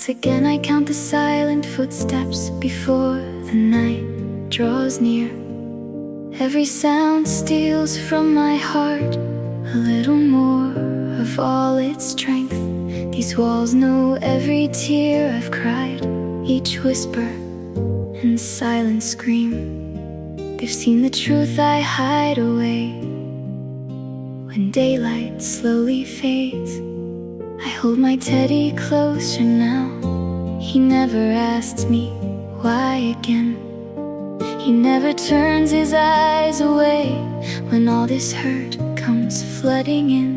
Once again I count the silent footsteps before the night draws near. Every sound steals from my heart a little more of all its strength. These walls know every tear I've cried, each whisper and silent scream. They've seen the truth I hide away. When daylight slowly fades, I hold my teddy closer now. He never asks me why again. He never turns his eyes away when all this hurt comes flooding in.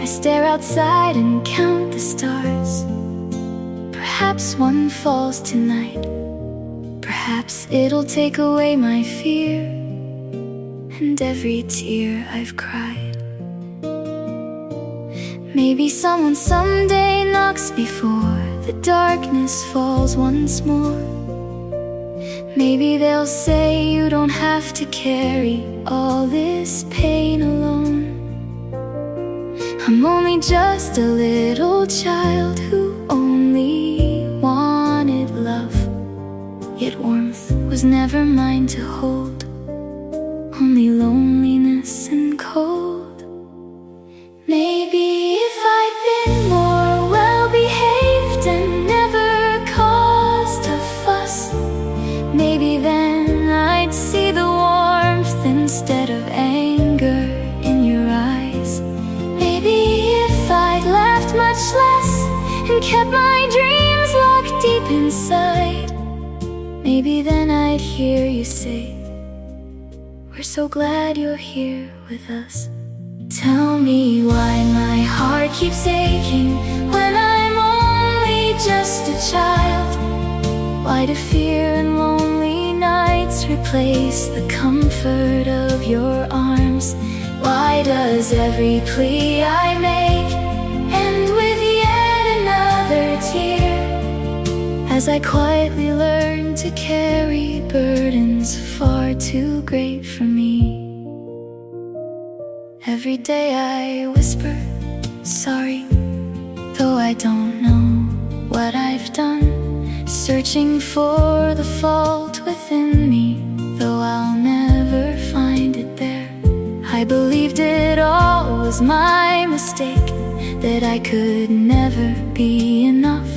I stare outside and count the stars. Perhaps one falls tonight. Perhaps it'll take away my fear and every tear I've cried. Maybe someone someday knocks before the darkness falls once more. Maybe they'll say you don't have to carry all this pain alone. I'm only just a little child who only wanted love, yet warmth was never mine to hold, only loneliness and cold. Maybe if I'd been more well-behaved and never caused a fuss, maybe then I'd see the warmth instead of anger in your eyes. Maybe if I'd laughed much less and kept my dreams locked deep inside, maybe then I'd hear you say, we're so glad you're here with us. Tell me why my heart keeps aching when I'm only just a child. Why do fear and lonely nights replace the comfort of your arms? Why does every plea I make end with yet another tear? As I quietly learn to carry burdens far too great for me. Every day I whisper sorry, though I don't know what I've done, searching for the fault within me, though I'll never find it there. I believed it all was my mistake, that I could never be enough,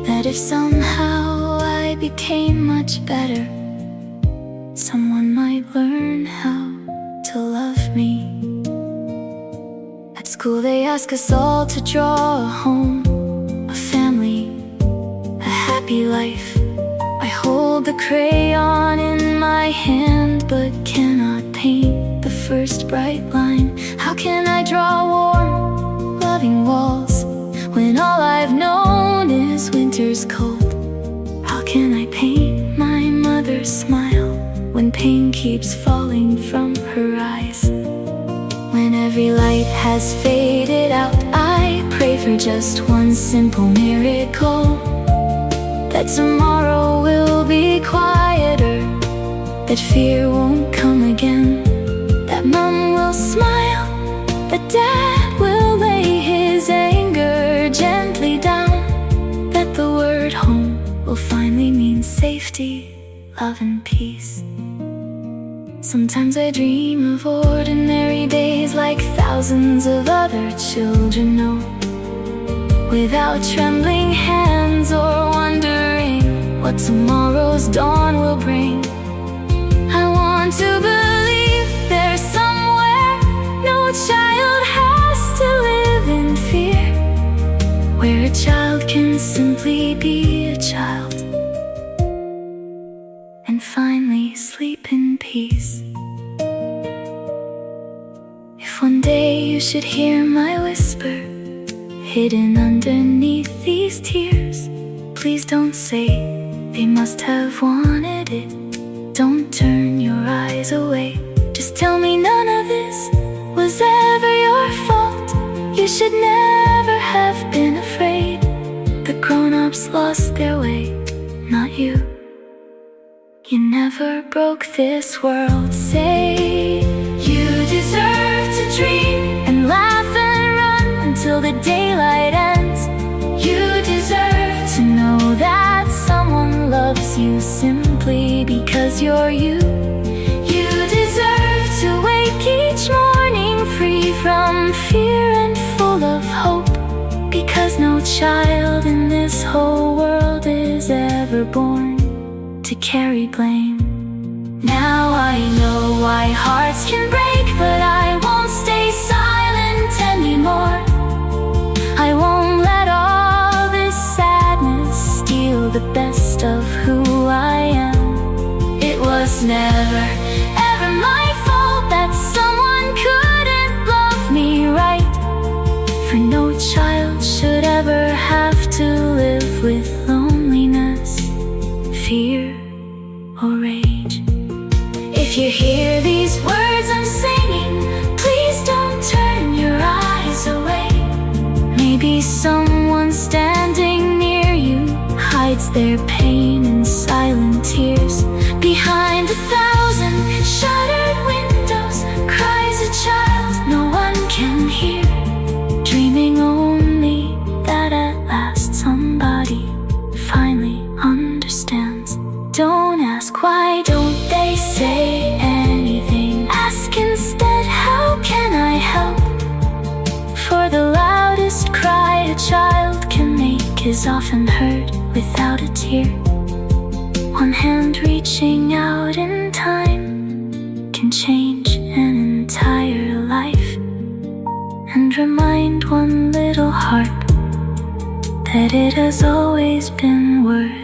that if somehow I became much better, someone might learn how to love me. At school they ask us all to draw a home, a family, a happy life. I hold the crayon in my hand but cannot paint the first bright line. How can I draw warm, loving walls when all I've known is winter's cold? How can I paint my mother's smile when pain keeps falling from her eyes? When every light has faded out, I pray for just one simple miracle, that tomorrow will be quieter, that fear won't come again, that Mom will smile, that Dad will lay his anger gently down, that the word home will finally mean safety, love and peace. Sometimes I dream of ordinary days like thousands of other children know, without trembling hands or wondering what tomorrow's dawn will bring. I want to believe there's somewhere no child has to live in fear, where a child can simply be a child and finally sleep in peace. If one day you should hear my whisper hidden underneath these tears, please don't say they must have wanted it. Don't turn your eyes away. Just tell me none of this was ever your fault. You should never have been afraid. The grown-ups lost their way, not you. You never broke this world. Say you deserve to dream and laugh and run until the daylight ends. You you're you. You deserve to wake each morning free from fear and full of hope, because no child in this whole world is ever born to carry blame. Now I know why hearts can break, but I won't stay silent anymore. I won't let all this sadness steal the best of who I am. It was never, ever my fault that someone couldn't love me right, for no child should ever have to live with loneliness, fear, or rage. If you hear these words I'm singing, please don't turn your eyes away. Maybe someone standing near you hides their pain in silent tears. Behind 1,000 shuttered windows cries a child no one can hear, dreaming only that at last somebody finally understands. Don't ask why don't they say anything. Ask instead, how can I help? For the loudest cry a child can make is often heard without a tear. One hand reaching out in time can change an entire life, and remind one little heart that it has always been worth